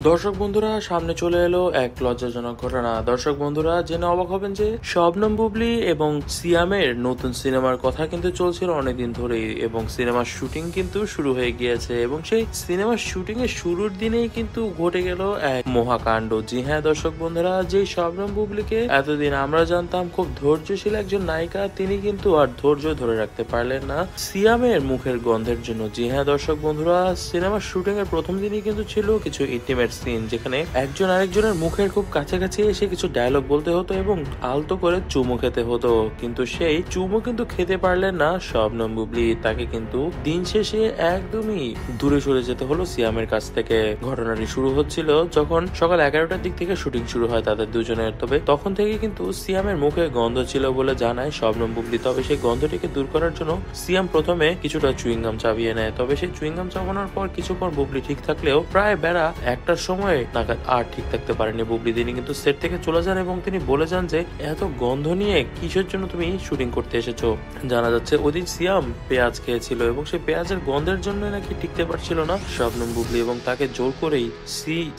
দর্শক বন্ধুরা, সামনে চলে এলো এক লজ্জাজনক ঘটনা। দর্শক বন্ধুরা জেনে অবাক হবেন যে শবনম বুবলী এবং সিয়ামের নতুন সিনেমার কথা কিন্তু চলছিল অনেকদিন ধরেই এবং সিনেমার শুটিং কিন্তু শুরু হয়ে গিয়েছে এবং সেই সিনেমার শুটিং এর শুরুর দিনেই কিন্তু ঘটে গেল এক মহাকাণ্ড। জি হ্যাঁ দর্শক বন্ধুরা, যে শবনম বুবলীকে এতদিন আমরা জানতাম খুব ধৈর্যশীল একজন নায়িকা, তিনি কিন্তু আর ধৈর্য ধরে রাখতে পারলেন না সিয়ামের মুখের গন্ধের জন্য। জি হ্যাঁ দর্শক বন্ধুরা, সিনেমার শুটিং এর প্রথম দিনই কিন্তু ছিল কিছু ইন্টিমেট সিন, যেখানে একজন আরেকজনের মুখের খুব কাছাকাছি এসে কিছু ডায়লগ বলতে হতো এবং আলতো করে চুমু খেতে হতো, কিন্তু সেই চুমু কিন্তু খেতে পারলেন না শবনম বুবলী। তাকে কিন্তু দিন শেষে একদমই দূরে সরে যেতে হলো সিয়ামের কাছ থেকে। ঘটনাটি শুরু হচ্ছিল যখন সকাল 11টার দিক থেকে শুটিং শুরু হয় তাদের দুজনের। তবে তখন থেকে কিন্তু সিয়ামের মুখে গন্ধ ছিল বলে জানায় শবনম বুবলী। তবে সেই গন্ধটিকে দূর করার জন্য সিয়াম প্রথমে কিছুটা চুইংগাম চাবিয়ে নেয়। তবে সেই চুইংগাম চাবানোর পর কিছুক্ষণ বুবলী ঠিক থাকলেও প্রায় বেলা একটার সময় নাগাদ আর ঠিক থাকতে পারেনি বুবলী। তিনি কিন্তু সেট থেকে চলে যান এবং তিনি বলে যান যে এত গন্ধ নিয়ে কিসের জন্য তুমি শুটিং করতে এসেছো। জানা যাচ্ছে ওদিন সিয়াম পেঁয়াজ খেয়েছিল এবং সেই পেঁয়াজের গন্ধের জন্য নাকি টিকতে পারছিল না শবনম বুবলী এবং তাকে জোর করেই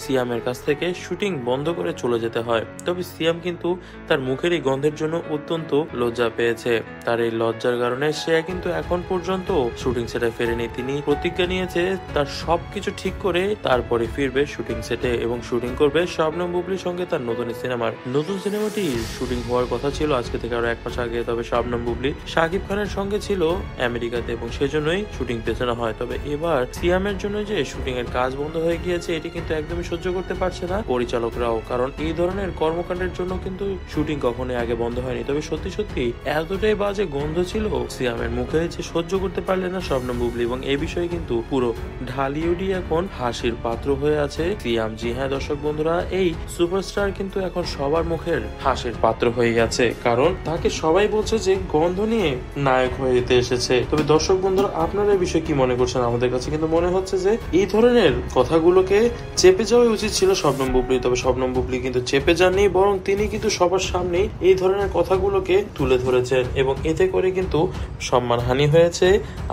সিয়ামের কাছ থেকে শুটিং বন্ধ করে চলে যেতে হয়। তবে সিয়াম কিন্তু তার মুখের এই গন্ধের জন্য অত্যন্ত লজ্জা পেয়েছে। তার এই লজ্জার কারণে সে কিন্তু এখন পর্যন্ত শুটিং সেটে ফেরেনি। তিনি প্রতিজ্ঞা নিয়েছে তার সবকিছু ঠিক করে তারপরে ফিরবে শুটিং সেটে এবং শুটিং করবে শবনম বুবলীর সঙ্গে তার নতুন সিনেমাটি শুটিং হওয়ার কথা ছিল আজকে থেকে আরো 1 মাস আগে। তবে শবনম বুবলী শাকিব খানের সঙ্গে ছিল আমেরিকাতে এবং সেজন্যই শুটিং পেছানো হয়। তবে এবার সিয়ামের জন্য যে শুটিং এর কাজ বন্ধ হয়ে গিয়েছে, এটি কিন্তু একদমই সহ্য করতে পারছে না পরিচালকরাও, কারণ এই ধরনের কর্মকাণ্ডের জন্য কিন্তু শুটিং কখনোই আগে বন্ধ হয়নি। তবে সত্যি সত্যি এতটাই বাজে গন্ধ ছিল সিয়ামের মুখে যে সহ্য করতে পারলেন না শবনম বুবলী এবং এই বিষয়ে কিন্তু পুরো ঢালিউডই এখন হাসির পাত্র হয়ে আছে সিয়াম। জি হ্যাঁ দর্শক বন্ধুরা, এই সুপারস্টার কিন্তু এখন সবার মুখের হাসির পাত্র হয়ে গেছে, কারণ তাকে সবাই বলছে যে গন্ধ নিয়ে নায়ক হয়ে যেতে এসেছে। তবে দর্শক বন্ধুরা, আপনারা এই বিষয়ে কি মনে করছেন? আমাদের কাছে কিন্তু মনে হচ্ছে যে এই ধরনের কথাগুলোকে চেপে যাওয়া উচিত ছিল শবনম বুবলী। তবে শবনম বুবলী কিন্তু চেপে যাননি, বরং তিনি কিন্তু সবার সামনে এই ধরনের কথাগুলোকে তুলে ধরেছেন এবং এতে করে কিন্তু সম্মানহানি হয়েছে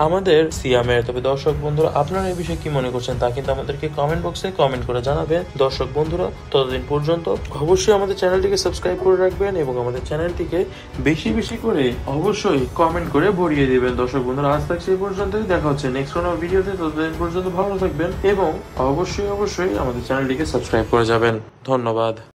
আমাদের সিয়ামের। তবে দর্শক বন্ধুরা, আপনারা এই বিষয়ে কি মনে করছেন তা কিন্তু আমাদেরকে কমেন্ট বক্সে কমেন্ট করে জানাবেন। দর্শক বন্ধুরা, ততদিন পর্যন্ত অবশ্যই আমাদের চ্যানেলটিকে সাবস্ক্রাইব করে রাখবেন এবং আমাদের চ্যানেলটিকে বেশি বেশি করে অবশ্যই কমেন্ট করে ভরিয়ে দিবেন। দর্শক বন্ধুরা, আজ তাক সেই পর্যন্তই, দেখা হচ্ছে নেক্সট কোনো ভিডিওতে। ততদিন পর্যন্ত ভালো থাকবেন এবং অবশ্যই আমাদের চ্যানেলটিকে সাবস্ক্রাইব করে যাবেন। ধন্যবাদ।